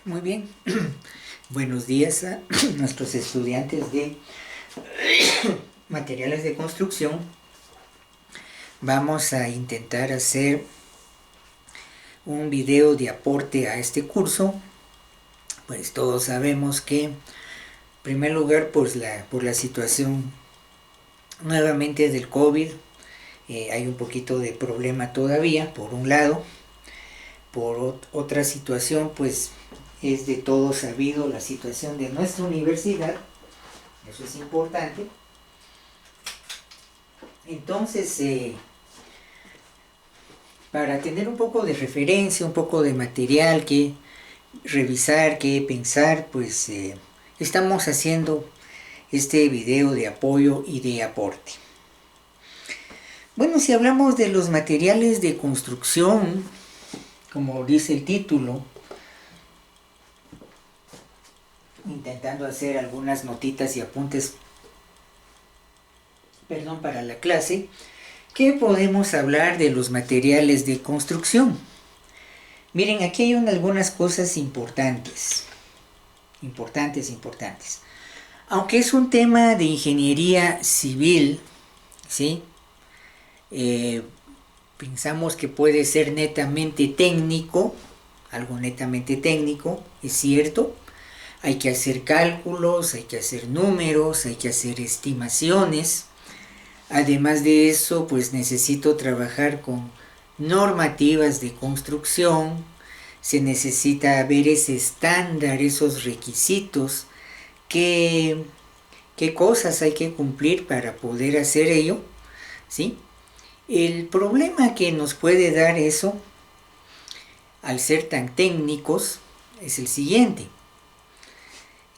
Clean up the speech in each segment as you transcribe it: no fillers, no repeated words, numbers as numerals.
Muy bien. Buenos días a nuestros estudiantes de materiales de construcción. Vamos a intentar hacer un video de aporte a este curso. Pues todos sabemos que, en primer lugar, pues por la situación nuevamente del COVID, hay un poquito de problema todavía, por un lado. Por otra situación, pues es de todo sabido la situación de nuestra universidad. Eso es importante. Entonces, para tener un poco de referencia, un poco de material que revisar, que pensar, pues estamos haciendo este video de apoyo y de aporte. Bueno, si hablamos de los materiales de construcción, como dice el título, intentando hacer algunas notitas y apuntes, para la clase, ¿qué podemos hablar de los materiales de construcción? Miren, aquí hay algunas cosas importantes. Aunque es un tema de ingeniería civil, ¿sí? Pensamos que puede ser netamente técnico, algo netamente técnico, es cierto. Hay que hacer cálculos, hay que hacer números, hay que hacer estimaciones. Además de eso, pues necesito trabajar con normativas de construcción. Se necesita ver ese estándar, esos requisitos, qué cosas hay que cumplir para poder hacer ello, ¿sí? El problema que nos puede dar eso, al ser tan técnicos, es el siguiente.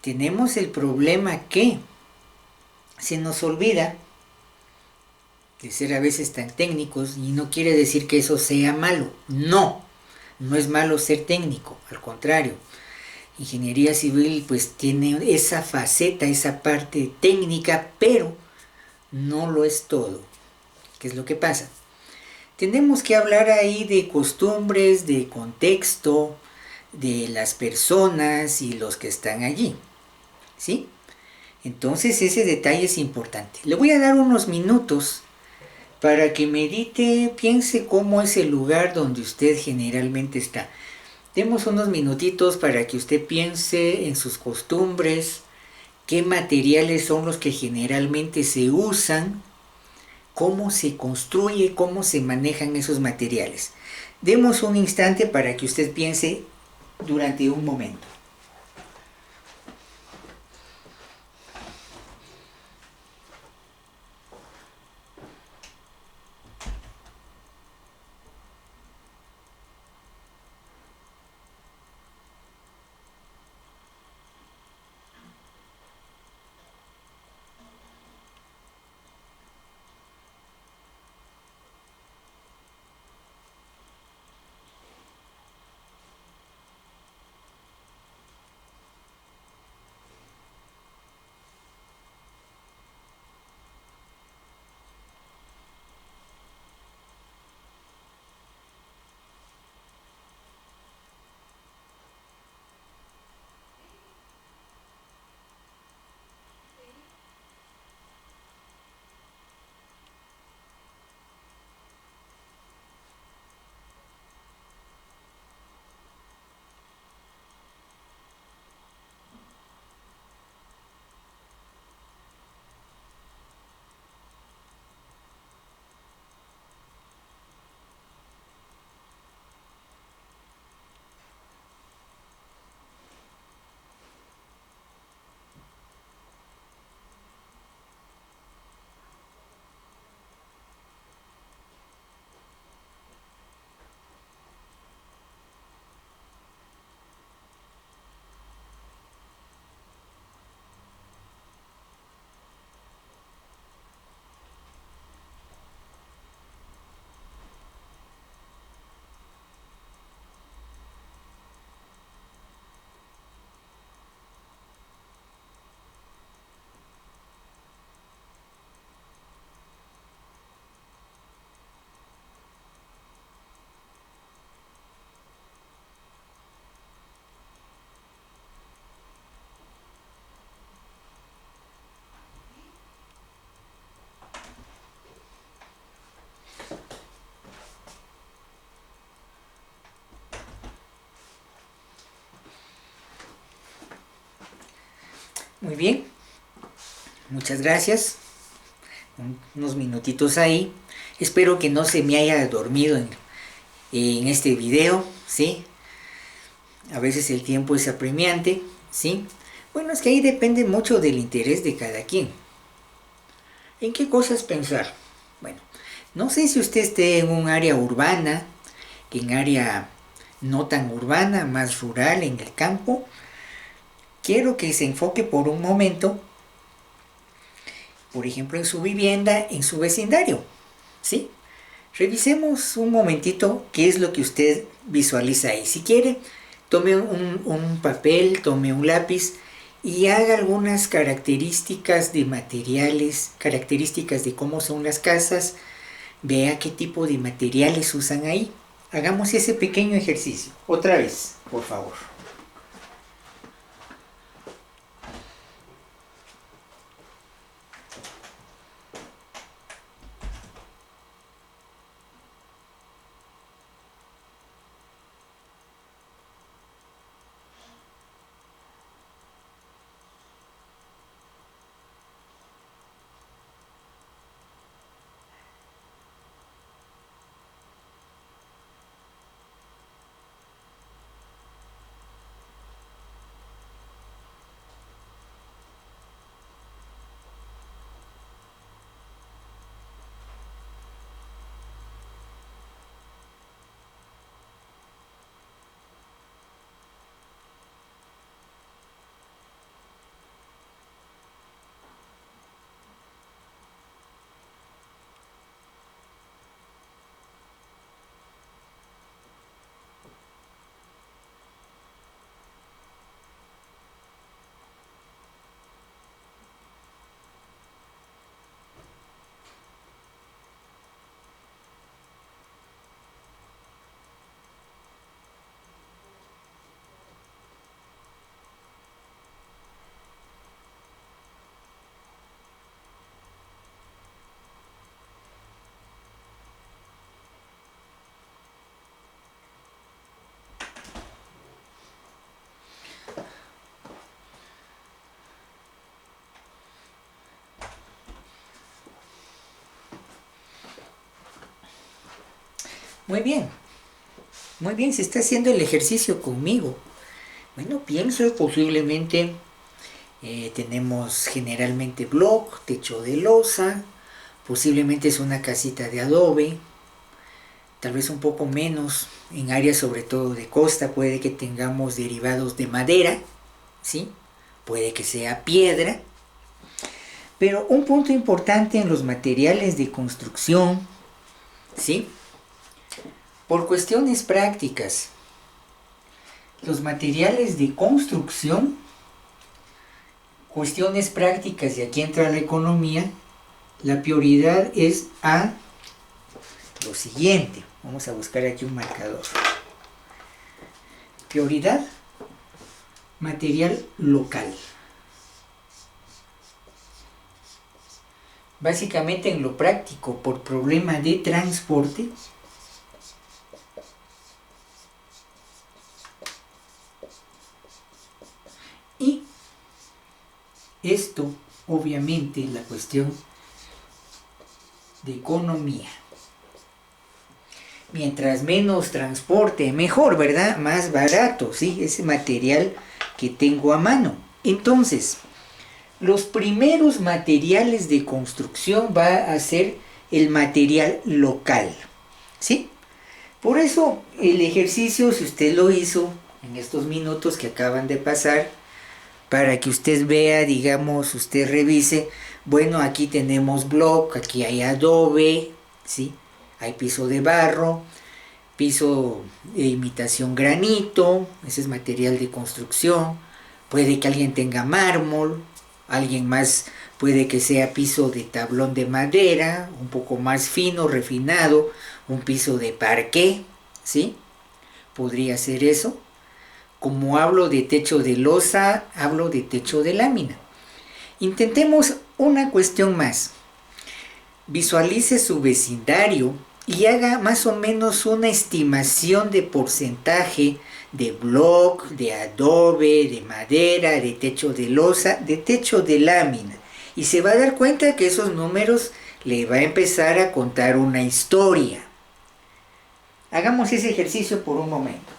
Tenemos el problema que se nos olvida de ser a veces tan técnicos, y no quiere decir que eso sea malo. No, no es malo ser técnico, al contrario. Ingeniería civil pues tiene esa faceta, esa parte técnica, pero no lo es todo. ¿Qué es lo que pasa? Tenemos que hablar ahí de costumbres, de contexto, de las personas y los que están allí, ¿sí? Entonces ese detalle es importante. Le voy a dar unos minutos para que medite, piense cómo es el lugar donde usted generalmente está. Demos unos minutitos para que usted piense en sus costumbres, qué materiales son los que generalmente se usan, cómo se construye, cómo se manejan esos materiales. Demos un instante para que usted piense durante un momento. Muy bien, muchas gracias. Unos minutitos ahí. Espero que no se me haya dormido en este video, ¿sí? A veces el tiempo es apremiante, ¿sí? Bueno, es que ahí depende mucho del interés de cada quien. ¿En qué cosas pensar? Bueno, no sé si usted esté en un área urbana, en área no tan urbana, más rural, en el campo. Quiero que se enfoque por un momento, por ejemplo, en su vivienda, en su vecindario, ¿sí? Revisemos un momentito qué es lo que usted visualiza ahí. Si quiere, tome un papel, tome un lápiz y haga algunas características de materiales, características de cómo son las casas, vea qué tipo de materiales usan ahí. Hagamos ese pequeño ejercicio. Otra vez, por favor. Muy bien, muy bien, se está haciendo el ejercicio conmigo. Bueno, pienso posiblemente tenemos generalmente block, techo de losa, posiblemente es una casita de adobe, tal vez un poco menos en áreas sobre todo de costa, puede que tengamos derivados de madera, ¿sí? Puede que sea piedra, pero un punto importante en los materiales de construcción, ¿sí? Por cuestiones prácticas, los materiales de construcción, cuestiones prácticas, y aquí entra la economía, la prioridad es a lo siguiente. Vamos a buscar aquí un marcador. Prioridad, material local. Básicamente en lo práctico, por problema de transporte, y esto, obviamente, la cuestión de economía. Mientras menos transporte, mejor, ¿verdad? Más barato, ¿sí? Ese material que tengo a mano. Entonces, los primeros materiales de construcción va a ser el material local, ¿sí? Por eso el ejercicio, si usted lo hizo en estos minutos que acaban de pasar, para que usted vea, digamos, usted revise, bueno, aquí tenemos block, aquí hay adobe, ¿sí? Hay piso de barro, piso de imitación granito, ese es material de construcción, puede que alguien tenga mármol, alguien más puede que sea piso de tablón de madera, un poco más fino, refinado, un piso de parqué, ¿sí? Podría ser eso. Como hablo de techo de losa, hablo de techo de lámina. Intentemos una cuestión más. Visualice su vecindario y haga más o menos una estimación de porcentaje de bloc, de adobe, de madera, de techo de losa, de techo de lámina. Y se va a dar cuenta que esos números le va a empezar a contar una historia. Hagamos ese ejercicio por un momento.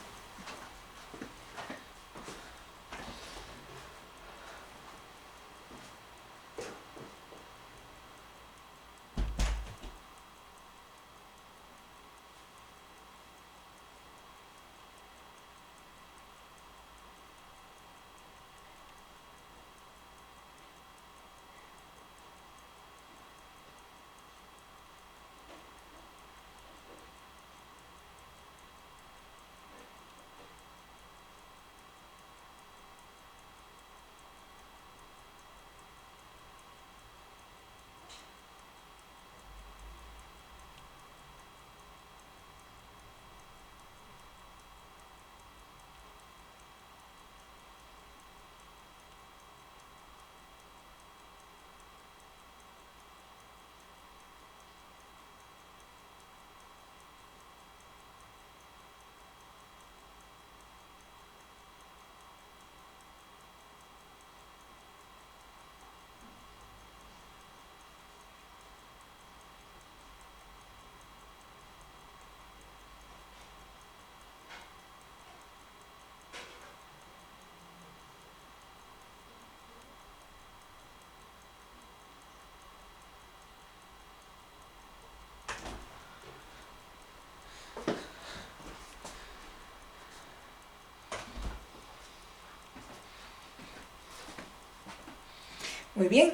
Muy bien.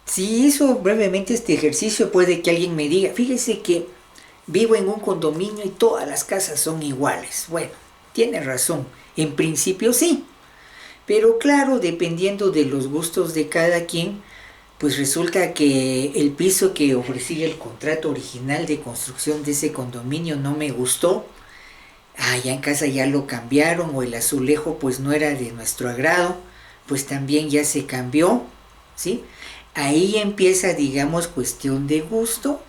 Si hizo brevemente este ejercicio, puede que alguien me diga, fíjese que vivo en un condominio y todas las casas son iguales. Bueno, tiene razón. En principio sí. Pero claro, dependiendo de los gustos de cada quien, pues resulta que el piso que ofrecía el contrato original de construcción de ese condominio no me gustó. Ya en casa ya lo cambiaron, o el azulejo pues no era de nuestro agrado, pues también ya se cambió, ¿sí? Ahí empieza, digamos, cuestión de gusto,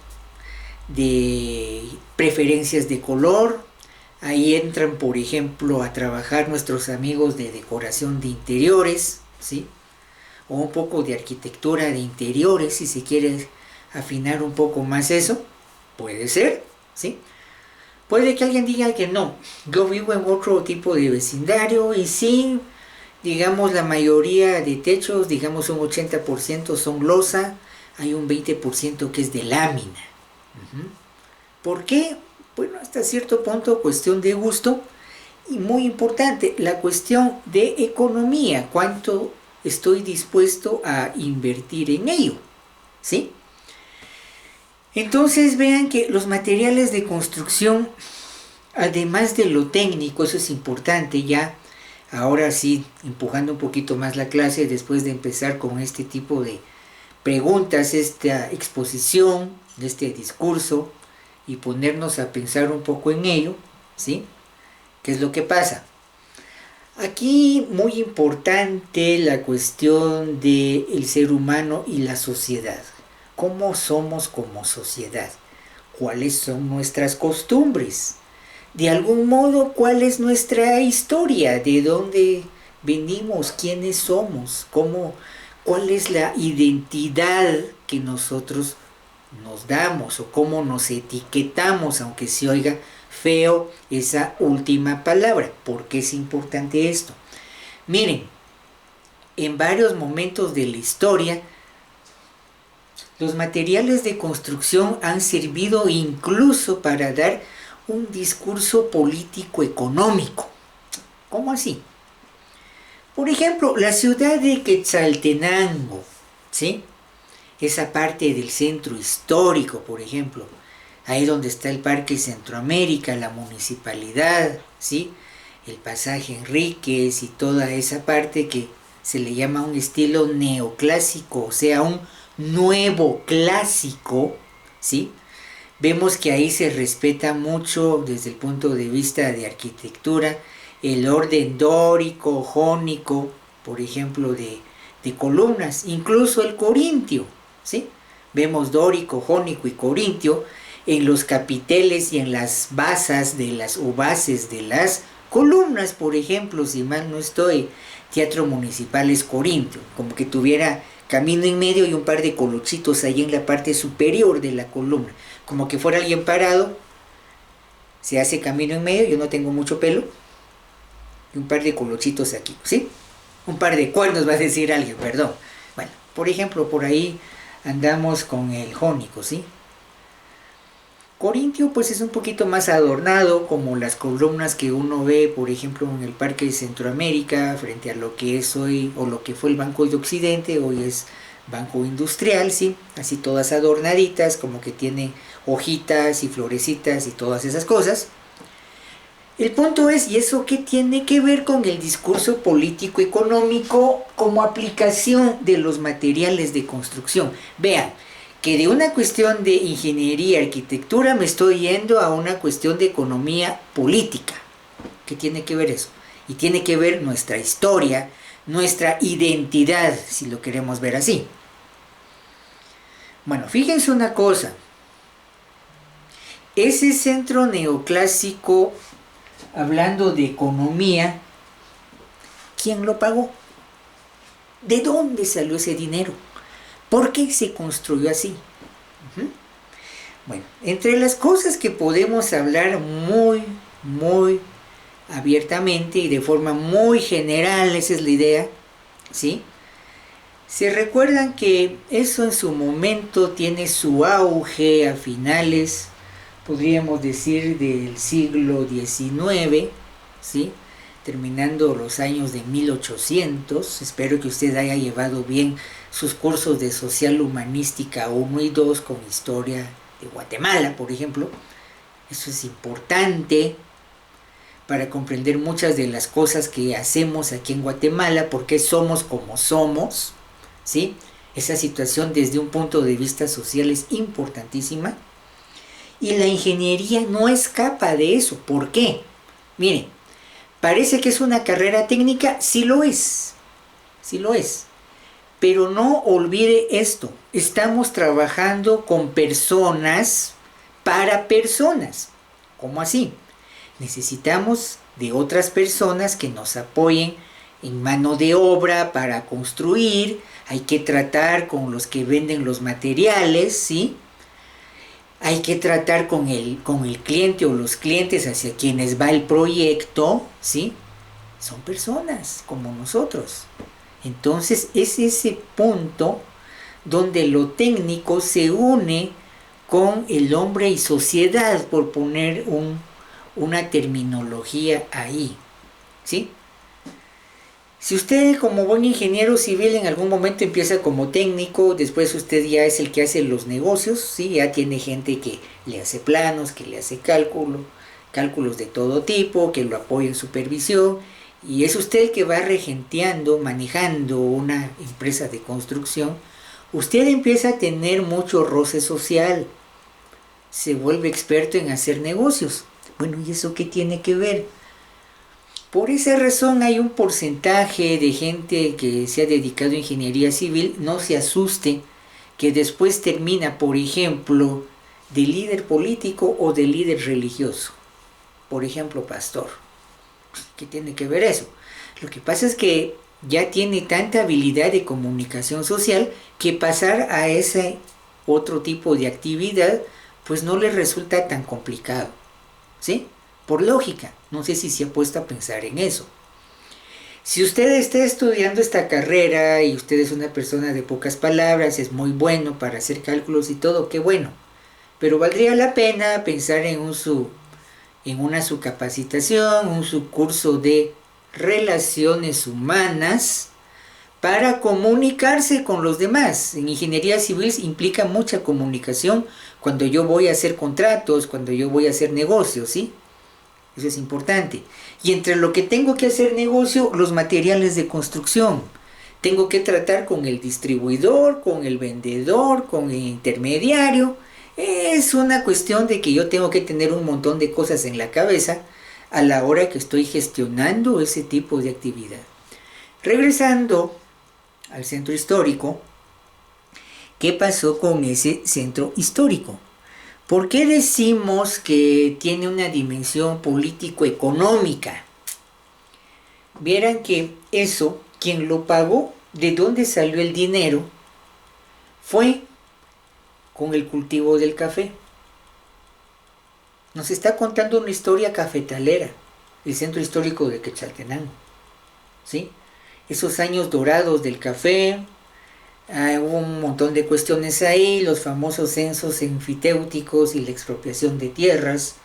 de preferencias de color. Ahí entran, por ejemplo, a trabajar nuestros amigos de decoración de interiores, ¿sí? O un poco de arquitectura de interiores, si se quiere afinar un poco más eso, puede ser, ¿sí? Puede que alguien diga que no, yo vivo en otro tipo de vecindario y sí, digamos la mayoría de techos, digamos un 80% son losa, hay un 20% que es de lámina. ¿Por qué? Bueno, hasta cierto punto cuestión de gusto, y muy importante, la cuestión de economía, cuánto estoy dispuesto a invertir en ello, ¿sí? Entonces vean que los materiales de construcción, además de lo técnico, eso es importante ya, ahora sí, empujando un poquito más la clase, después de empezar con este tipo de preguntas, esta exposición, este discurso, y ponernos a pensar un poco en ello, ¿sí? ¿Qué es lo que pasa? Aquí muy importante la cuestión del ser humano y la sociedad. ¿Cómo somos como sociedad? ¿Cuáles son nuestras costumbres? De algún modo, ¿cuál es nuestra historia? ¿De dónde venimos? ¿Quiénes somos? ¿Cuál es la identidad que nosotros nos damos o cómo nos etiquetamos, aunque se oiga feo esa última palabra? ¿Por qué es importante esto? Miren, en varios momentos de la historia, los materiales de construcción han servido incluso para dar un discurso político-económico. ¿Cómo así? Por ejemplo, la ciudad de Quetzaltenango, ¿sí? Esa parte del centro histórico, por ejemplo, ahí donde está el Parque Centroamérica, la municipalidad, ¿sí? El pasaje Enríquez y toda esa parte que se le llama un estilo neoclásico, o sea, un nuevo clásico, ¿sí? Vemos que ahí se respeta mucho desde el punto de vista de arquitectura el orden dórico, jónico, por ejemplo, de columnas, incluso el corintio, ¿sí? Vemos dórico, jónico y corintio en los capiteles y en las basas de las o bases de las columnas. Por ejemplo, si mal no estoy, Teatro Municipal es corintio, como que tuviera camino en medio y un par de colochitos ahí en la parte superior de la columna, como que fuera alguien parado, se hace camino en medio, yo no tengo mucho pelo, y un par de colochitos aquí, ¿sí? Un par de cuernos va a decir alguien, perdón. Bueno, por ejemplo, por ahí andamos con el jónico, ¿sí? Corintio pues es un poquito más adornado, como las columnas que uno ve, por ejemplo, en el Parque de Centroamérica, frente a lo que es hoy, o lo que fue el Banco de Occidente, hoy es Banco Industrial, ¿sí? Así todas adornaditas, como que tiene hojitas y florecitas y todas esas cosas. El punto es, ¿y eso qué tiene que ver con el discurso político económico como aplicación de los materiales de construcción? Vean, que de una cuestión de ingeniería, arquitectura, me estoy yendo a una cuestión de economía política. ¿Qué tiene que ver eso? Y tiene que ver nuestra historia, nuestra identidad, si lo queremos ver así. Bueno, fíjense una cosa. Ese centro neoclásico, hablando de economía, ¿quién lo pagó? ¿De dónde salió ese dinero? ¿Por qué se construyó así? Bueno, entre las cosas que podemos hablar muy abiertamente y de forma muy general, esa es la idea, ¿sí? Se recuerdan que eso en su momento tiene su auge a finales, podríamos decir, del siglo XIX, ¿sí? Terminando los años de 1800. Espero que usted haya llevado bien sus cursos de social humanística 1 y 2 con historia de Guatemala, por ejemplo. Eso es importante para comprender muchas de las cosas que hacemos aquí en Guatemala, por qué somos como somos, ¿sí? Esa situación desde un punto de vista social es importantísima. Y la ingeniería no escapa de eso. ¿Por qué? Miren, parece que es una carrera técnica, sí lo es, pero no olvide esto, estamos trabajando con personas para personas. ¿Cómo así? Necesitamos de otras personas que nos apoyen en mano de obra para construir, hay que tratar con los que venden los materiales, ¿sí? Hay que tratar con el cliente o los clientes hacia quienes va el proyecto, ¿sí? Son personas como nosotros. Entonces es ese punto donde lo técnico se une con el hombre y sociedad, por poner una terminología ahí, ¿sí? Si usted como buen ingeniero civil en algún momento empieza como técnico, después usted ya es el que hace los negocios, ¿sí? Ya tiene gente que le hace planos, que le hace cálculos de todo tipo, que lo apoya en supervisión, y es usted el que va regenteando, manejando una empresa de construcción. Usted empieza a tener mucho roce social, se vuelve experto en hacer negocios. Bueno, ¿y eso qué tiene que ver? Por esa razón hay un porcentaje de gente que se ha dedicado a ingeniería civil, no se asuste, que después termina, por ejemplo, de líder político o de líder religioso. Por ejemplo, pastor. ¿Qué tiene que ver eso? Lo que pasa es que ya tiene tanta habilidad de comunicación social que pasar a ese otro tipo de actividad pues no le resulta tan complicado, ¿sí? Por lógica, no sé si se ha puesto a pensar en eso. Si usted está estudiando esta carrera y usted es una persona de pocas palabras, es muy bueno para hacer cálculos y todo, qué bueno. Pero valdría la pena pensar en una subcapacitación, un subcurso de relaciones humanas para comunicarse con los demás. En ingeniería civil implica mucha comunicación cuando yo voy a hacer contratos, cuando yo voy a hacer negocios, ¿sí? Eso es importante. Y entre lo que tengo que hacer negocio, los materiales de construcción. Tengo que tratar con el distribuidor, con el vendedor, con el intermediario. Es una cuestión de que yo tengo que tener un montón de cosas en la cabeza a la hora que estoy gestionando ese tipo de actividad. Regresando al centro histórico, ¿Qué pasó con ese centro histórico? ¿Por qué decimos que tiene una dimensión político-económica? Vieran que eso, quien lo pagó, de dónde salió el dinero, fue con el cultivo del café. Nos está contando una historia cafetalera, el centro histórico de Quetzaltenango, ¿sí? Esos años dorados del café, hubo un montón de cuestiones ahí, los famosos censos enfiteuticos y la expropiación de tierras.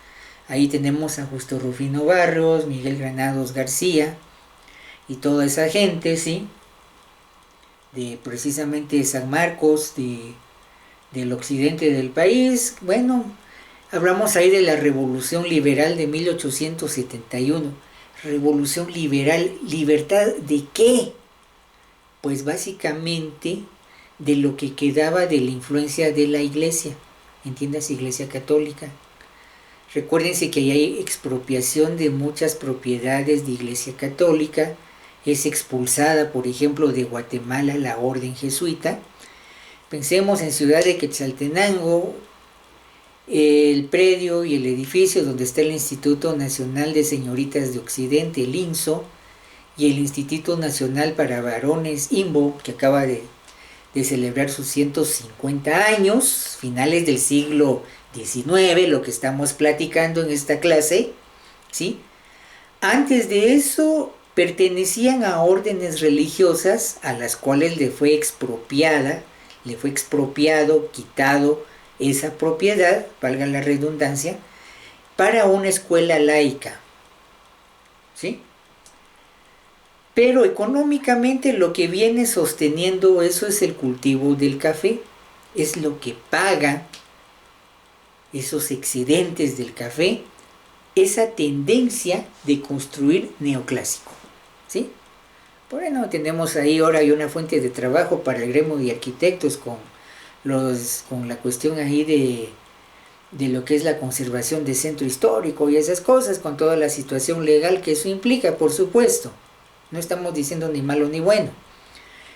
Ahí tenemos a Justo Rufino Barrios, Miguel Granados García y toda esa gente, ¿sí? De precisamente San Marcos, del occidente del país. Bueno, hablamos ahí de la Revolución Liberal de 1871. Revolución Liberal, ¿libertad de qué? Pues básicamente de lo que quedaba de la influencia de la iglesia, entiendas, iglesia católica. Recuérdense que hay expropiación de muchas propiedades de iglesia católica, es expulsada, por ejemplo, de Guatemala la orden jesuita. Pensemos en Ciudad de Quetzaltenango, el predio y el edificio donde está el Instituto Nacional de Señoritas de Occidente, el INSO, y el Instituto Nacional para Varones, INVO, que acaba de celebrar sus 150 años, finales del siglo XIX, lo que estamos platicando en esta clase, ¿sí? Antes de eso, pertenecían a órdenes religiosas a las cuales le fue expropiado, quitado esa propiedad, valga la redundancia, para una escuela laica, ¿sí? Pero económicamente lo que viene sosteniendo eso es el cultivo del café, es lo que paga esos excedentes del café, esa tendencia de construir neoclásico, ¿sí? Bueno, tenemos ahí ahora hay una fuente de trabajo para el gremio de arquitectos con la cuestión ahí de lo que es la conservación del centro histórico y esas cosas, con toda la situación legal que eso implica, por supuesto. No estamos diciendo ni malo ni bueno.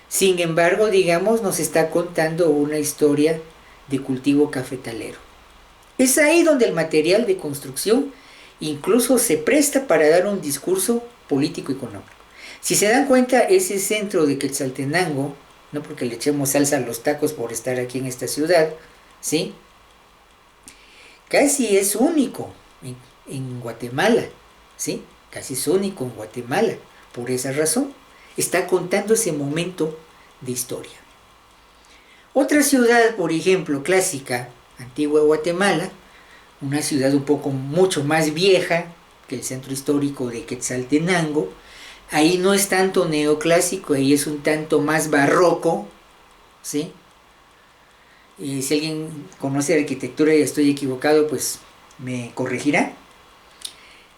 Sin embargo, digamos, nos está contando una historia de cultivo cafetalero. Es ahí donde el material de construcción incluso se presta para dar un discurso político-económico. Si se dan cuenta, ese centro de Quetzaltenango, no porque le echemos salsa a los tacos por estar aquí en esta ciudad, ¿sí? Casi es único en Guatemala, ¿sí? Casi es único en Guatemala. Por esa razón, está contando ese momento de historia. Otra ciudad, por ejemplo, clásica, Antigua Guatemala, una ciudad un poco mucho más vieja que el centro histórico de Quetzaltenango, ahí no es tanto neoclásico, ahí es un tanto más barroco, ¿sí? Si alguien conoce arquitectura y estoy equivocado, pues me corregirá.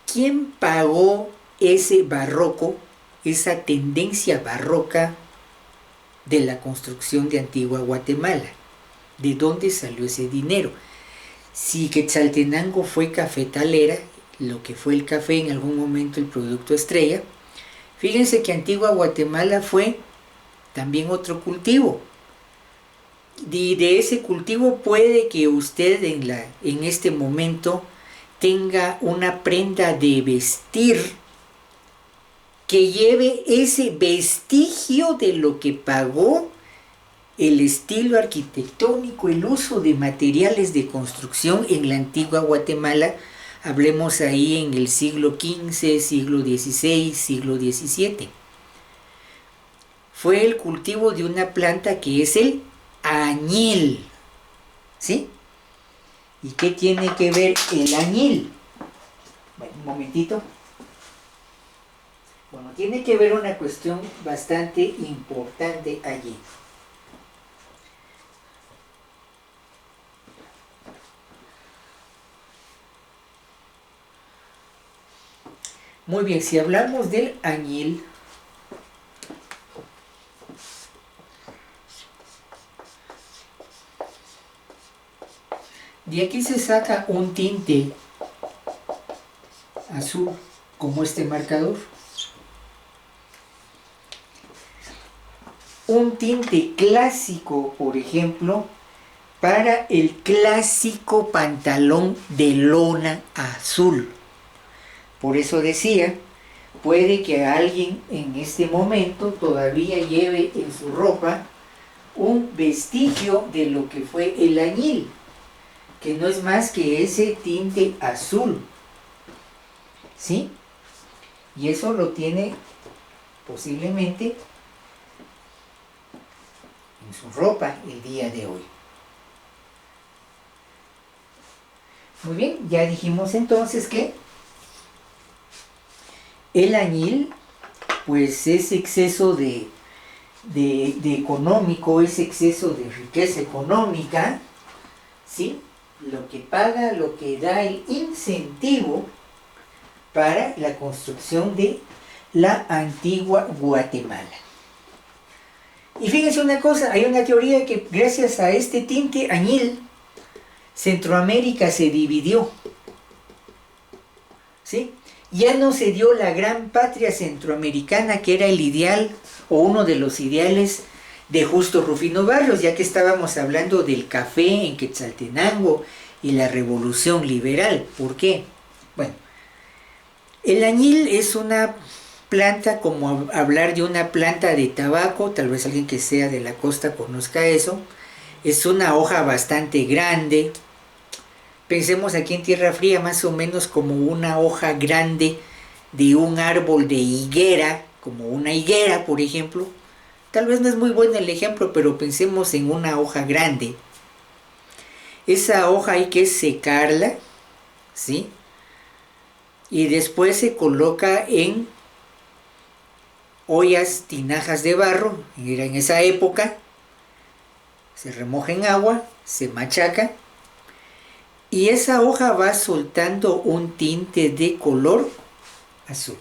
¿Quién pagó ese barroco, esa tendencia barroca de la construcción de Antigua Guatemala? ¿De dónde salió ese dinero? Si Quetzaltenango fue cafetalera, lo que fue el café en algún momento el producto estrella, fíjense que Antigua Guatemala fue también otro cultivo. Y de ese cultivo puede que usted en este momento tenga una prenda de vestir que lleve ese vestigio de lo que pagó el estilo arquitectónico, el uso de materiales de construcción en la Antigua Guatemala. Hablemos ahí en el siglo XV, siglo XVI, siglo XVII. Fue el cultivo de una planta que es el añil, ¿sí? ¿Y qué tiene que ver el añil? Bueno, un momentito. Bueno, tiene que ver una cuestión bastante importante allí. Muy bien, si hablamos del añil, de aquí se saca un tinte azul como este marcador. un tinte clásico, por ejemplo, para el clásico pantalón de lona azul. Por eso decía, puede que alguien en este momento todavía lleve en su ropa un vestigio de lo que fue el añil, que no es más que ese tinte azul, ¿sí? Y eso lo tiene posiblemente en su ropa el día de hoy. Muy bien, ya dijimos entonces que el añil, pues es exceso de económico, es exceso de riqueza económica, ¿sí? Lo que paga, lo que da el incentivo para la construcción de la antigua Guatemala. Y fíjense una cosa, hay una teoría que gracias a este tinte añil, Centroamérica se dividió, ¿sí? Ya no se dio la gran patria centroamericana que era el ideal o uno de los ideales de Justo Rufino Barrios, ya que estábamos hablando del café en Quetzaltenango y la revolución liberal. ¿Por qué? Bueno, el añil es una planta, como hablar de una planta de tabaco, tal vez alguien que sea de la costa conozca eso. Es una hoja bastante grande. Pensemos aquí en Tierra Fría más o menos como una hoja grande de un árbol de higuera, como una higuera, por ejemplo. Tal vez no es muy bueno el ejemplo, pero pensemos en una hoja grande. Esa hoja hay que secarla, ¿sí? Y después se coloca en ollas, tinajas de barro, era en esa época, se remoja en agua, se machaca, y esa hoja va soltando un tinte de color azul.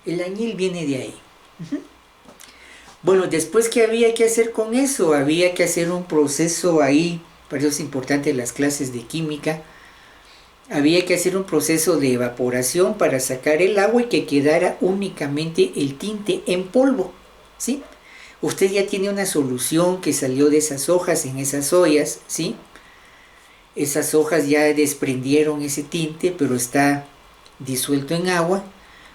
El añil viene de ahí. Bueno, después, ¿qué había que hacer con eso? Había que hacer un proceso ahí, por eso es importante las clases de química. Había que hacer un proceso de evaporación para sacar el agua y que quedara únicamente el tinte en polvo, ¿sí? Usted ya tiene una solución que salió de esas hojas en esas ollas, ¿sí? Esas hojas ya desprendieron ese tinte, pero está disuelto en agua.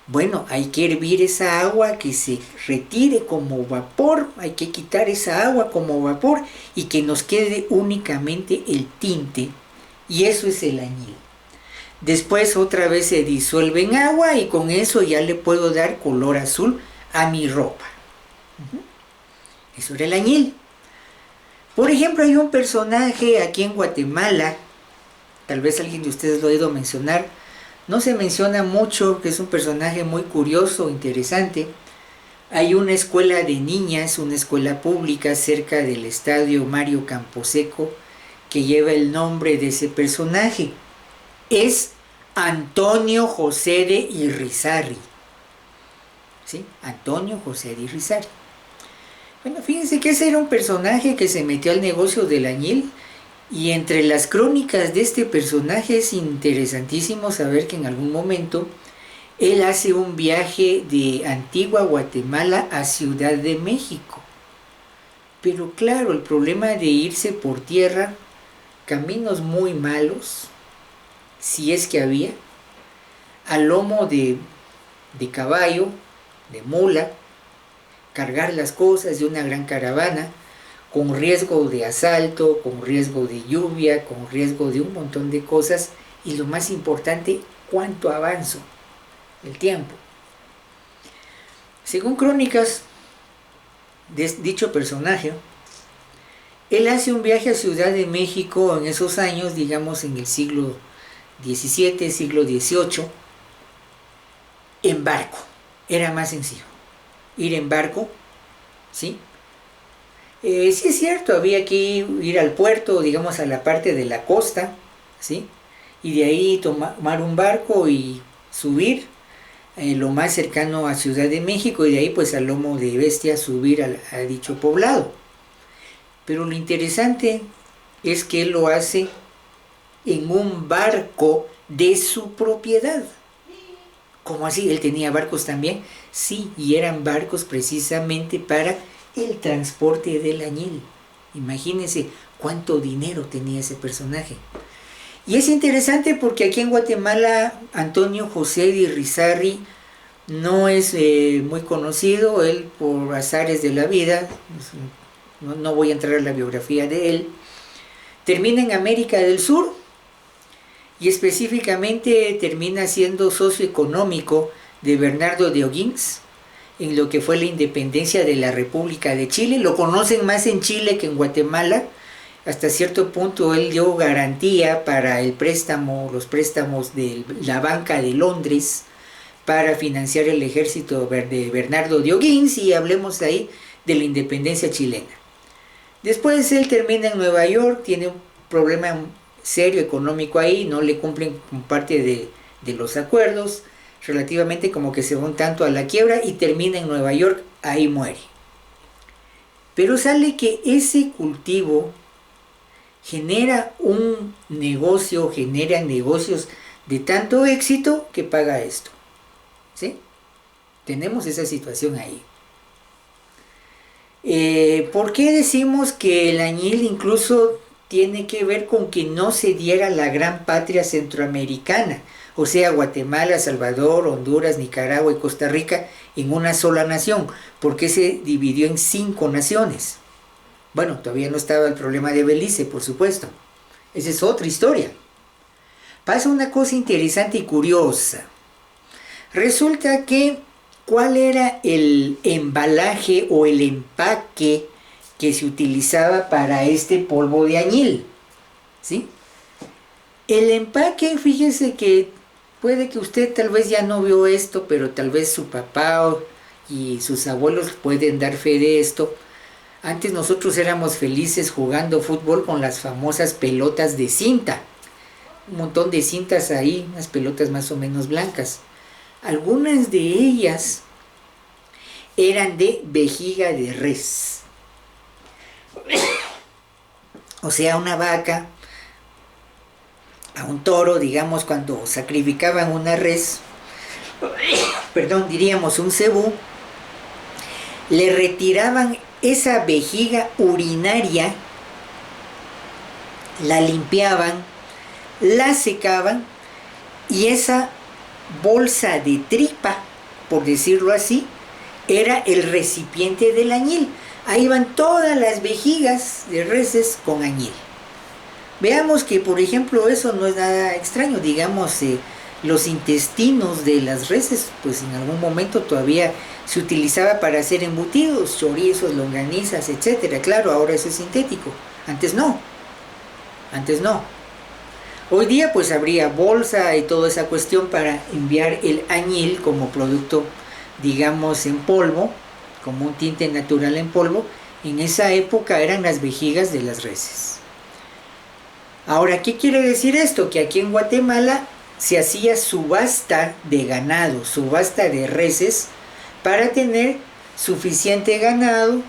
Bueno, hay que hervir esa agua, que se retire como vapor, hay que quitar esa agua como vapor y que nos quede únicamente el tinte, y eso es el añil. Después otra vez se disuelve en agua y con eso ya le puedo dar color azul a mi ropa. Eso era el añil. Por ejemplo, hay un personaje aquí en Guatemala, tal vez alguien de ustedes lo ha oído mencionar, no se menciona mucho, que es un personaje muy curioso, interesante. Hay una escuela de niñas, una escuela pública cerca del estadio Mario Camposeco, que lleva el nombre de ese personaje. Es Antonio José de Irrizarry. ¿Sí? Antonio José de Irrizarry. Bueno, fíjense que ese era un personaje que se metió al negocio del añil, y entre las crónicas de este personaje es interesantísimo saber que en algún momento él hace un viaje de Antigua Guatemala a Ciudad de México. Pero claro, el problema de irse por tierra, caminos muy malos, si es que había, a lomo de caballo, de mula, cargar las cosas de una gran caravana, con riesgo de asalto, con riesgo de lluvia, con riesgo de un montón de cosas, y lo más importante, cuánto avanzo, el tiempo. Según crónicas de dicho personaje, él hace un viaje a Ciudad de México en esos años, digamos en el siglo XVII, siglo XVIII, en barco. Era más sencillo ir en barco, ¿sí? Sí es cierto, había que ir al puerto, digamos a la parte de la costa, ¿sí? Y de ahí tomar un barco y subir lo más cercano a Ciudad de México, y de ahí pues al lomo de bestia subir a dicho poblado. Pero lo interesante es que él lo hace en un barco de su propiedad. ¿Cómo así? ¿Él tenía barcos también? Sí, y eran barcos precisamente para el transporte del añil. Imagínense cuánto dinero tenía ese personaje. Y es interesante porque aquí en Guatemala Antonio José de Irizarry no es muy conocido, él por azares de la vida, no voy a entrar en la biografía de él, termina en América del Sur y específicamente termina siendo socio económico de Bernardo de O'Higgins en lo que fue la independencia de la República de Chile. Lo conocen más en Chile que en Guatemala. Hasta cierto punto él dio garantía para el préstamo, los préstamos de la Banca de Londres para financiar el ejército de Bernardo de O'Higgins, y hablemos ahí de la independencia chilena. Después él termina en Nueva York, tiene un problema serio económico ahí, no le cumplen con parte de los acuerdos, relativamente como que se va un tanto a la quiebra y termina en Nueva York, ahí muere. Pero sale que ese cultivo genera un negocio, genera negocios de tanto éxito que paga esto. ¿Sí? Tenemos esa situación ahí. ¿Por qué decimos que el añil incluso tiene que ver con que no se diera la gran patria centroamericana? O sea, Guatemala, Salvador, Honduras, Nicaragua y Costa Rica en una sola nación. ¿Por qué se dividió en 5 naciones? Bueno, todavía no estaba el problema de Belice, por supuesto. Esa es otra historia. Pasa una cosa interesante y curiosa. Resulta que, ¿cuál era el embalaje o el empaque que se utilizaba para este polvo de añil? ¿Sí? El empaque, fíjese que puede que usted tal vez ya no vio esto, pero tal vez su papá y sus abuelos pueden dar fe de esto. Antes nosotros éramos felices jugando fútbol con las famosas pelotas de cinta. Un montón de cintas ahí, unas pelotas más o menos blancas. Algunas de ellas eran de vejiga de res. O sea, una vaca, a un toro, digamos, cuando sacrificaban una res, diríamos un cebú, le retiraban esa vejiga urinaria, la limpiaban, la secaban, y esa bolsa de tripa, por decirlo así, era el recipiente del añil. Ahí van todas las vejigas de reses con añil. Veamos que, por ejemplo, eso no es nada extraño. Digamos, los intestinos de las reses, pues en algún momento todavía se utilizaba para hacer embutidos, chorizos, longanizas, etcétera. Claro, ahora eso es sintético. Antes no. Hoy día pues habría bolsa y toda esa cuestión para enviar el añil como producto, digamos, en polvo, como un tinte natural en polvo. En esa época eran las vejigas de las reses. Ahora, ¿qué quiere decir esto? Que aquí en Guatemala se hacía subasta de ganado, subasta de reses, para tener suficiente ganado.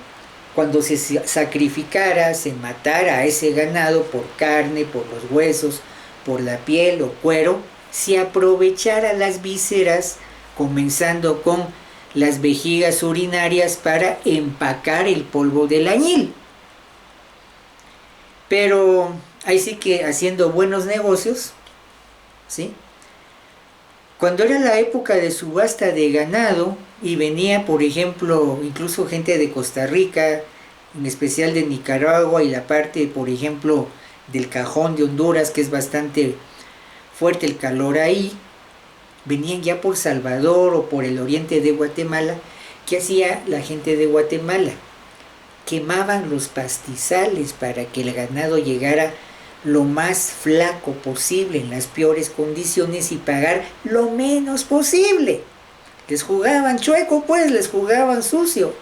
Cuando se sacrificara, se matara a ese ganado por carne, por los huesos, por la piel o cuero, se aprovechara las vísceras, comenzando con las vejigas urinarias para empacar el polvo del añil. Pero ahí sí que haciendo buenos negocios, ¿sí? Cuando era la época de subasta de ganado y venía, por ejemplo, incluso gente de Costa Rica, en especial de Nicaragua y la parte, por ejemplo, del Cajón de Honduras, que es bastante fuerte el calor ahí, venían ya por Salvador o por el oriente de Guatemala. ¿Qué hacía la gente de Guatemala? Quemaban los pastizales para que el ganado llegara lo más flaco posible, en las peores condiciones, y pagar lo menos posible. Les jugaban chueco, pues, les jugaban sucio.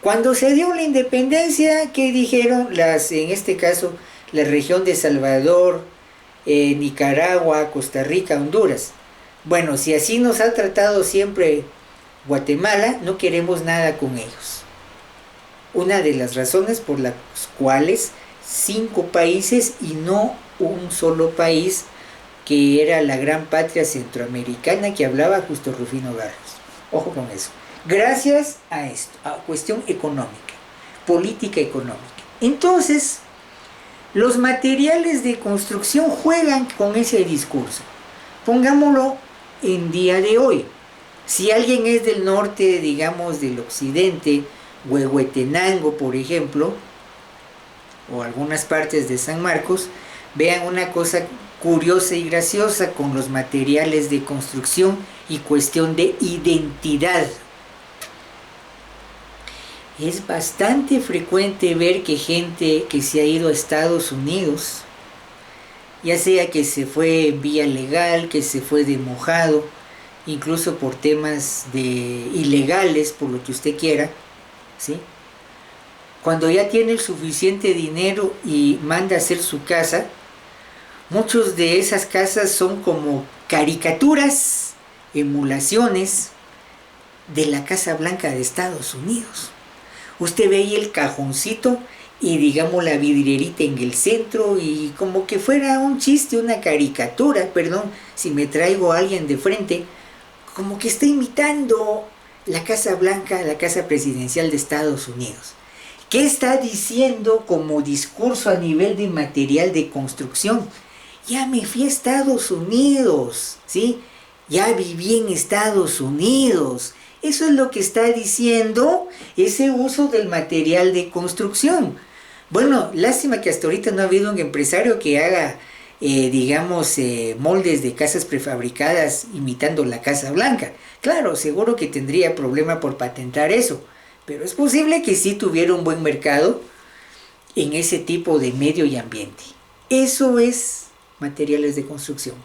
Cuando se dio la independencia, ¿qué dijeron? En este caso, la región de Salvador, Nicaragua, Costa Rica, Honduras. Bueno, si así nos ha tratado siempre Guatemala, no queremos nada con ellos. Una de las razones por las cuales 5 países y no un solo país, que era la gran patria centroamericana que hablaba justo Rufino Barrios. Ojo con eso. Gracias a esto, a cuestión económica, política económica. Entonces, los materiales de construcción juegan con ese discurso. Pongámoslo en día de hoy. Si alguien es del norte, digamos del occidente, Huehuetenango, por ejemplo, o algunas partes de San Marcos, vean una cosa curiosa y graciosa con los materiales de construcción y cuestión de identidad. Es bastante frecuente ver que gente que se ha ido a Estados Unidos, ya sea que se fue vía legal, que se fue de mojado, incluso por temas de ilegales, por lo que usted quiera, ¿sí? Cuando ya tiene el suficiente dinero y manda a hacer su casa, muchas de esas casas son como caricaturas, emulaciones de la Casa Blanca de Estados Unidos. Usted ve ahí el cajoncito y digamos la vidrierita en el centro y como que fuera un chiste, una caricatura, perdón, si me traigo a alguien de frente, como que está imitando la Casa Blanca, la Casa Presidencial de Estados Unidos. ¿Qué está diciendo como discurso a nivel de material de construcción? Ya me fui a Estados Unidos, ¿sí? Ya viví en Estados Unidos. Eso es lo que está diciendo ese uso del material de construcción. Bueno, lástima que hasta ahorita no ha habido un empresario que haga, moldes de casas prefabricadas imitando la Casa Blanca. Claro, seguro que tendría problema por patentar eso, pero es posible que sí tuviera un buen mercado en ese tipo de medio y ambiente. Eso es materiales de construcción,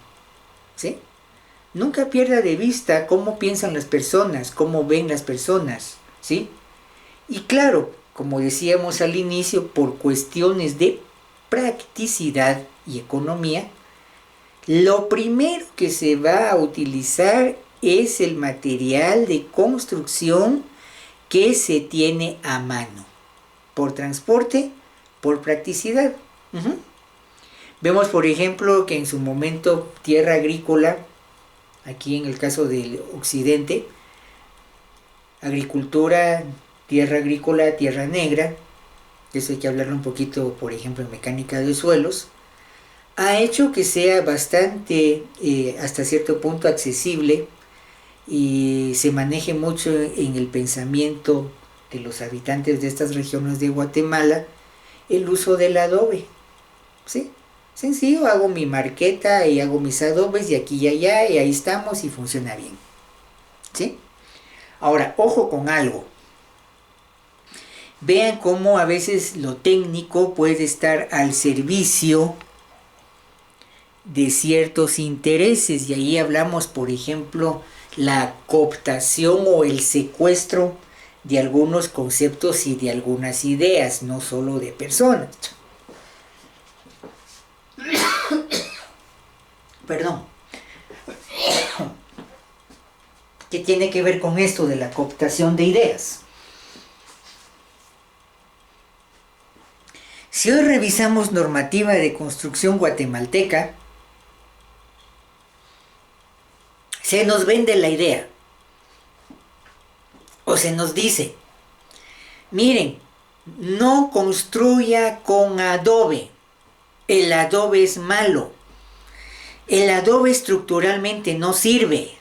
¿sí? Nunca pierda de vista cómo piensan las personas, cómo ven las personas, ¿sí? Y claro, como decíamos al inicio, por cuestiones de practicidad y economía, lo primero que se va a utilizar es el material de construcción que se tiene a mano, por transporte, por practicidad. Vemos, por ejemplo, que en su momento tierra agrícola, aquí en el caso del occidente, agricultura, tierra agrícola, tierra negra, eso hay que hablarlo un poquito, por ejemplo, en mecánica de suelos, ha hecho que sea bastante, hasta cierto punto, accesible y se maneje mucho en el pensamiento de los habitantes de estas regiones de Guatemala el uso del adobe, ¿sí? Sencillo, hago mi marqueta y hago mis adobes y aquí y allá y ahí estamos y funciona bien, ¿sí? Ahora, ojo con algo. Vean cómo a veces lo técnico puede estar al servicio de ciertos intereses y ahí hablamos, por ejemplo, la cooptación o el secuestro de algunos conceptos y de algunas ideas, no solo de personas. Perdón. ¿Qué tiene que ver con esto de la cooptación de ideas? Si hoy revisamos normativa de construcción guatemalteca, se nos vende la idea, o se nos dice, miren, no construya con adobe, el adobe es malo, el adobe estructuralmente no sirve,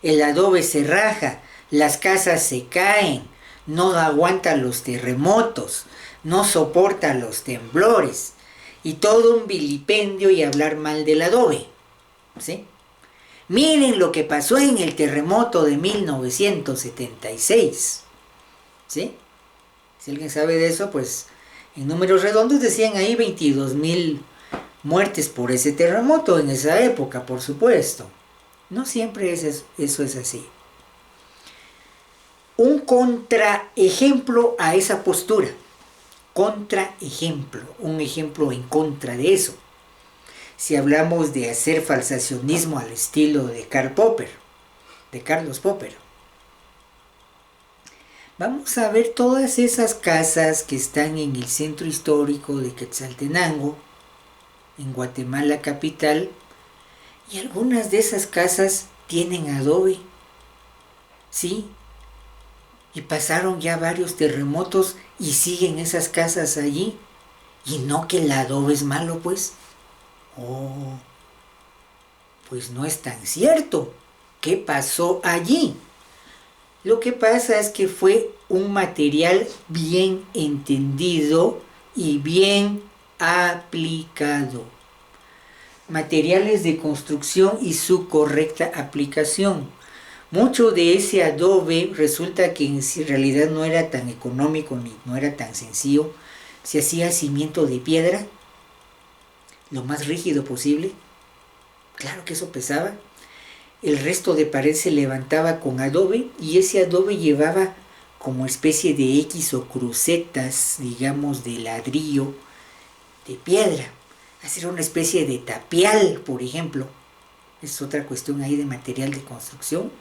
el adobe se raja, las casas se caen, no aguanta los terremotos, no soporta los temblores, y todo un vilipendio y hablar mal del adobe, ¿sí? Miren lo que pasó en el terremoto de 1976, ¿sí? Si alguien sabe de eso, pues en números redondos decían ahí 22,000 muertes por ese terremoto en esa época, por supuesto. No siempre eso es así. Un contraejemplo a esa postura. Contraejemplo, un ejemplo en contra de eso. Si hablamos de hacer falsacionismo al estilo de Karl Popper, de Carlos Popper. Vamos a ver todas esas casas que están en el centro histórico de Quetzaltenango, en Guatemala capital, y algunas de esas casas tienen adobe, ¿sí? Y pasaron ya varios terremotos y siguen esas casas allí. Y no que el adobe es malo, pues. Oh, pues no es tan cierto. ¿Qué pasó allí? Lo que pasa es que fue un material bien entendido y bien aplicado. Materiales de construcción y su correcta aplicación. Mucho de ese adobe resulta que en realidad no era tan económico ni no era tan sencillo. Se hacía cimiento de piedra, lo más rígido posible. Claro que eso pesaba. El resto de pared se levantaba con adobe y ese adobe llevaba como especie de X o crucetas, digamos, de ladrillo, de piedra. Hacer una especie de tapial, por ejemplo. Es otra cuestión ahí de material de construcción.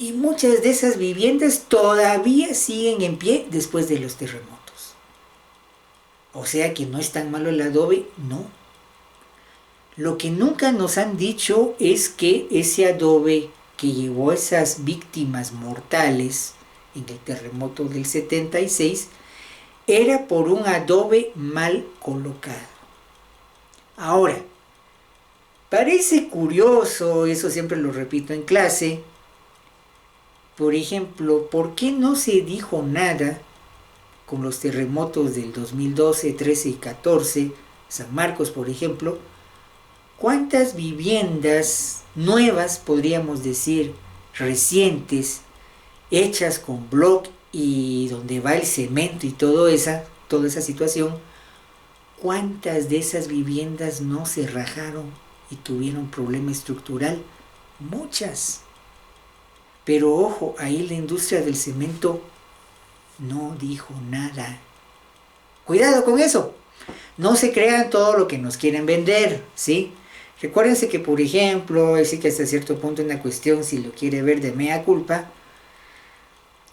Y muchas de esas viviendas todavía siguen en pie después de los terremotos. O sea que no es tan malo el adobe, no. Lo que nunca nos han dicho es que ese adobe que llevó a esas víctimas mortales en el terremoto del 76 era por un adobe mal colocado. Ahora, parece curioso, eso siempre lo repito en clase, por ejemplo, ¿por qué no se dijo nada con los terremotos del 2012, 13 y 14, San Marcos, por ejemplo? ¿Cuántas viviendas nuevas, podríamos decir, recientes, hechas con bloc y donde va el cemento y toda esa situación, cuántas de esas viviendas no se rajaron y tuvieron problema estructural? Muchas. Pero ojo, ahí la industria del cemento no dijo nada. Cuidado con eso. No se crean todo lo que nos quieren vender, ¿sí? Recuérdense que, por ejemplo, es que hasta cierto punto una cuestión, si lo quiere ver de mea culpa,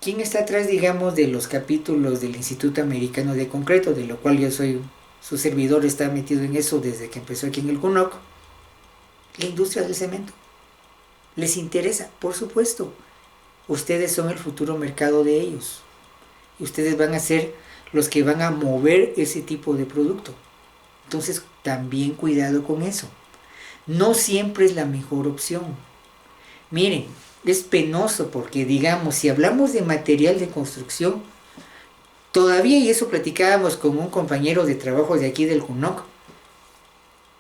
¿quién está atrás, digamos, de los capítulos del Instituto Americano de Concreto, de lo cual yo soy su servidor, está metido en eso desde que empezó aquí en el CUNOC? La industria del cemento. ¿Les interesa? Por supuesto. Ustedes son el futuro mercado de ellos. Y ustedes van a ser los que van a mover ese tipo de producto. Entonces, también cuidado con eso. No siempre es la mejor opción. Miren, es penoso porque, digamos, si hablamos de material de construcción, todavía, y eso platicábamos con un compañero de trabajo de aquí del CUNOC,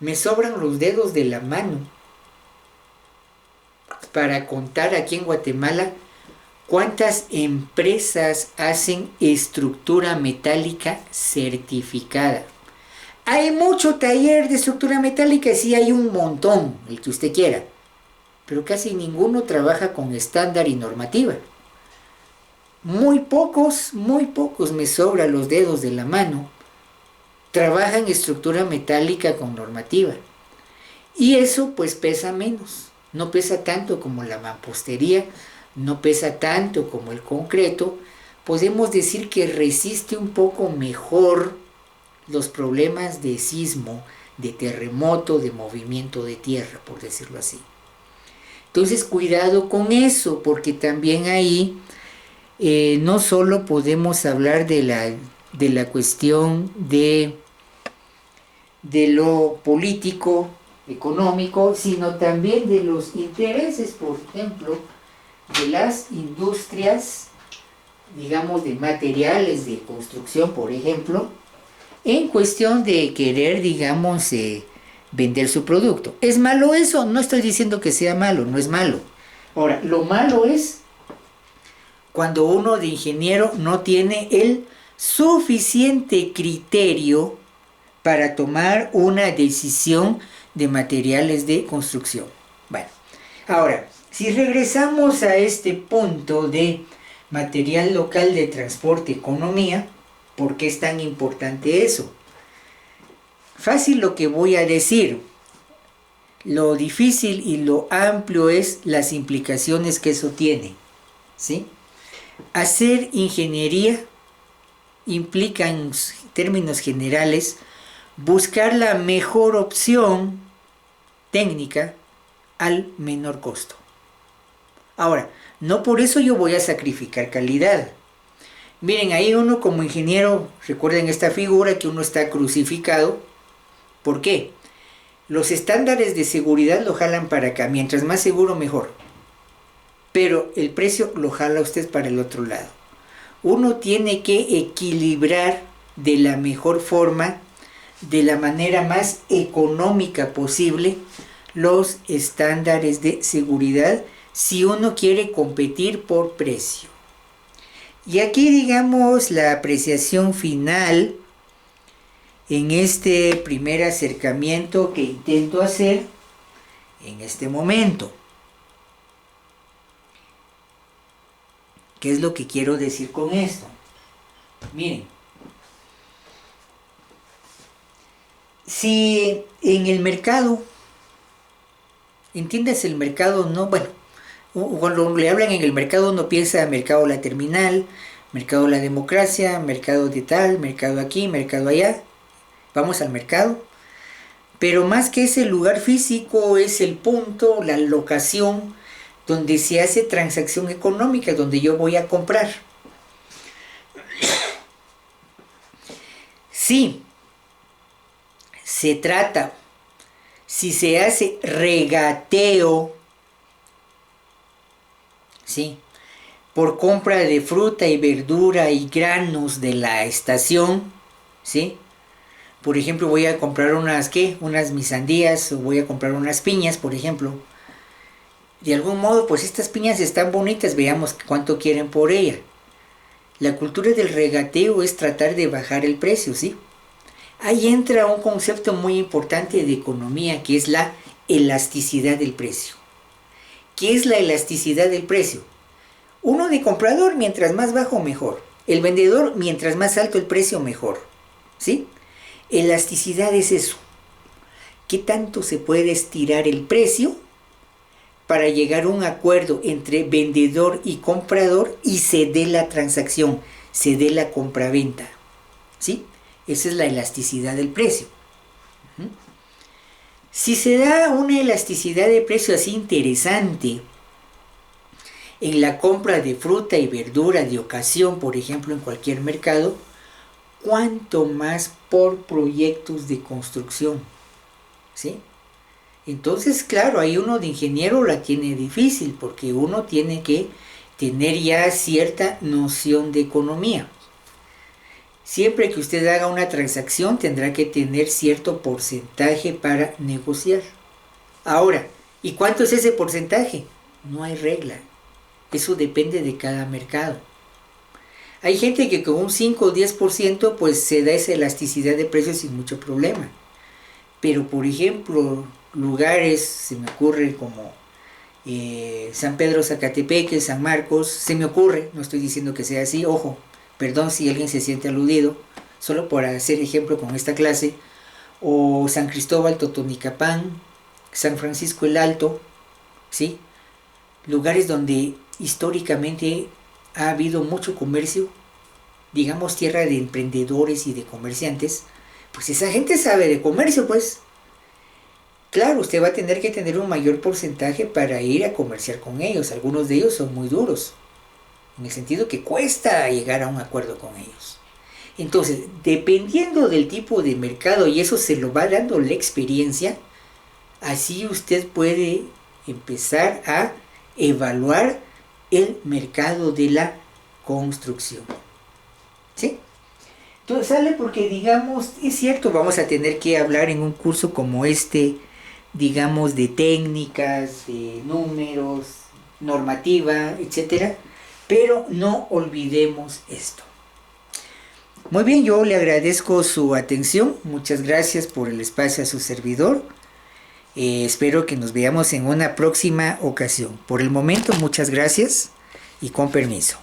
me sobran los dedos de la mano para contar aquí en Guatemala cuántas empresas hacen estructura metálica certificada. Hay mucho taller de estructura metálica, sí hay un montón, el que usted quiera, pero casi ninguno trabaja con estándar y normativa. Muy pocos, me sobran los dedos de la mano, trabajan estructura metálica con normativa. Y eso pues pesa menos, no pesa tanto como la mampostería, no pesa tanto como el concreto. Podemos decir que resiste un poco mejor los problemas de sismo, de terremoto, de movimiento de tierra, por decirlo así. Entonces, cuidado con eso, porque también ahí no solo podemos hablar de la cuestión de lo político, económico, sino también de los intereses, por ejemplo, de las industrias, digamos, de materiales de construcción, por ejemplo, en cuestión de querer, digamos, vender su producto. ¿Es malo eso? No estoy diciendo que sea malo, no es malo. Ahora, lo malo es cuando uno de ingeniero no tiene el suficiente criterio para tomar una decisión de materiales de construcción. Bueno, ahora, si regresamos a este punto de material local de transporte, economía, ¿por qué es tan importante eso? Fácil lo que voy a decir. Lo difícil y lo amplio es las implicaciones que eso tiene, ¿sí? Hacer ingeniería implica, en términos generales, buscar la mejor opción técnica al menor costo. Ahora, no por eso yo voy a sacrificar calidad. Miren, ahí uno como ingeniero, recuerden esta figura que uno está crucificado. ¿Por qué? Los estándares de seguridad lo jalan para acá, mientras más seguro mejor. Pero el precio lo jala usted para el otro lado. Uno tiene que equilibrar de la mejor forma, de la manera más económica posible, los estándares de seguridad si uno quiere competir por precio. Y aquí digamos la apreciación final en este primer acercamiento que intento hacer en este momento. ¿Qué es lo que quiero decir con esto? Miren, si en el mercado, entiendes el mercado, no, bueno, cuando le hablan en el mercado uno piensa mercado la terminal, mercado la democracia, mercado de tal, mercado aquí, mercado allá. Vamos al mercado. Pero más que ese lugar físico es el punto, la locación donde se hace transacción económica, donde yo voy a comprar. Sí, se trata, si se hace regateo, ¿sí?, por compra de fruta y verdura y granos de la estación, ¿sí? Por ejemplo, voy a comprar unas mis sandías, o voy a comprar unas piñas, por ejemplo. De algún modo, pues estas piñas están bonitas, veamos cuánto quieren por ella. La cultura del regateo es tratar de bajar el precio, ¿sí? Ahí entra un concepto muy importante de economía, que es la elasticidad del precio. ¿Qué es la elasticidad del precio? Uno de comprador, mientras más bajo, mejor. El vendedor, mientras más alto el precio, mejor. ¿Sí? Elasticidad es eso. ¿Qué tanto se puede estirar el precio para llegar a un acuerdo entre vendedor y comprador y se dé la transacción, se dé la compraventa? ¿Sí? Esa es la elasticidad del precio. Si se da una elasticidad de precio así interesante en la compra de fruta y verdura de ocasión, por ejemplo, en cualquier mercado, ¿cuánto más por proyectos de construcción? ¿Sí? Entonces, claro, ahí uno de ingeniero la tiene difícil, porque uno tiene que tener ya cierta noción de economía. Siempre que usted haga una transacción tendrá que tener cierto porcentaje para negociar. Ahora, ¿y cuánto es ese porcentaje? No hay regla. Eso depende de cada mercado. Hay gente que con un 5 o 10% pues se da esa elasticidad de precios sin mucho problema. Pero por ejemplo, lugares, se me ocurre como San Pedro Zacatepeque, San Marcos, se me ocurre, no estoy diciendo que sea así, ojo, perdón si alguien se siente aludido, solo por hacer ejemplo con esta clase, o San Cristóbal, Totonicapán, San Francisco el Alto, ¿sí? Lugares donde históricamente ha habido mucho comercio, digamos tierra de emprendedores y de comerciantes, pues esa gente sabe de comercio, pues. Claro, usted va a tener que tener un mayor porcentaje para ir a comerciar con ellos. Algunos de ellos son muy duros, en el sentido que cuesta llegar a un acuerdo con ellos. Entonces, dependiendo del tipo de mercado, y eso se lo va dando la experiencia, así usted puede empezar a evaluar el mercado de la construcción. ¿Sí? Entonces sale porque, digamos, es cierto, vamos a tener que hablar en un curso como este, digamos, de técnicas, de números, normativa, etcétera, pero no olvidemos esto. Muy bien, yo le agradezco su atención, muchas gracias por el espacio a su servidor. Espero que nos veamos en una próxima ocasión. Por el momento, muchas gracias y con permiso.